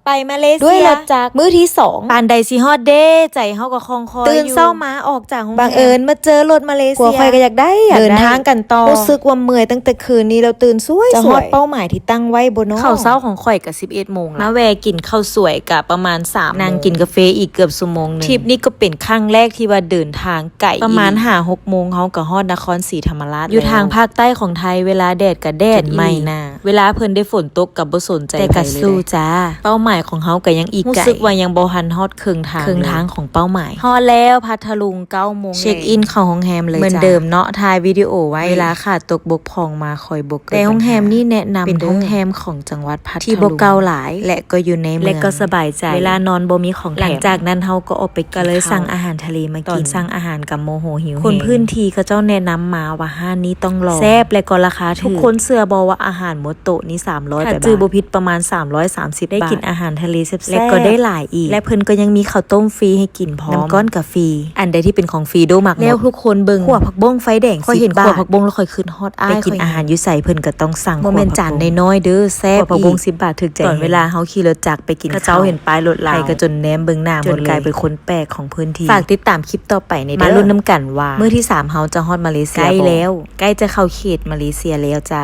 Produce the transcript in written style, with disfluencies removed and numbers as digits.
ไปมาเลเซียด้วยรถจักรมื้อที่2ปานใดสิฮอดเด้ใจเฮาก็คองคอยตื่นเช้ามาออกจากโรงแรมบังเอิญมาเจอรถมาเลเซียกลัวข่อยก็อยากได้เดินทางกันต่อ รู้สึกว่าเมื่อยตั้งแต่คืนนี้เราตื่นสวย จะ ส ฮ ว อด ย เป้าหมายที่ตั้งไว้บ่เนาะข้าวเช้าของข่อยก็11 โมงมาแวกินข้าวสวยก็ประมาณ3นางกินกาแฟอีกเกือบชั่วโมงนึงทริปนี้ก็เป็นครั้งแรกที่ว่าเดินทางไกลประมาณ 5-6 โมงเฮาก็ฮอดนครศรีธรรมราชอยู่ทางภาคใต้ของไทยเวลาแดดก็แดดไม่น่ะเวลาเพิ่นได้ฝนตกก็บ่สนใจแต่ก็สู้จ้าเป้าหมายของเฮาก็ยังอีกไกลรู้สึกว่ายังบ่ทันฮอดครึ่งทางของเป้าหมายฮอดแล้วพัทลุง 9 โมงเช็คอินเข้าโรงแรมเลยเหมือนเดิมเนาะถ่ายวิดีโอไว้เวลาขาดตกบกพร่องมาคอยบกแต่โรงแรมนี่แนะนำเป็นโรงแรมของจังหวัดพัทลุงที่บ่เก่าหลายและก็อยู่ในเมืองและก็สบายใจเวลานอนบ่มีของแถมหลังจากนั้นเฮาก็ออกไปก็เลยสั่งอาหารทะเลมากินสั่งอาหารกับโมโหหิวคนพื้นที่เขาเจ้าแนะนำมาว่าห้านนี้ต้องลองแซ่บและก็ราคาถูกทุกคนเชื่อบ่ว่าอาหารหมดโต๊ะนี่300ถ้าจื้อบ่ผิดประมาณ330ได้กินอาหารทะเลแซ่บและก็ได้หลายอีกและเพิ่นก็ยังมีข้าวต้มฟรีให้กินพร้อมน้ำก้อนกาแฟอันใดที่เป็นของฟรีโดมักแล้วทุกคนเบิ่งขั่วผักบงไฟแดงค่อยเห็นขั่วผักบงแล้วค่อยขึ้นฮอตอ้ายไปกินอาหารอยู่ใส่เพิ่นก็ต้องสั่งบ่แม่นจานน้อยๆเด้อแซ่บผักบง10 บาทถึกใจตอนเวลาเฮาขี่รถจักรไปกินข้าวเจ้าเห็นป้ายรถลายก็จนแนมเบิ่งหน้าจนกลายเป็นคนแปลกของพื้นที่ฝากติดตามคลิปต่อไปในมาลุ้นน้ำกันว่ามื้อที่3เฮาจะฮอดมาเลเซียใกล้แล้วใกล้จะเข้าเขตมาเลเซียแล้วจ้า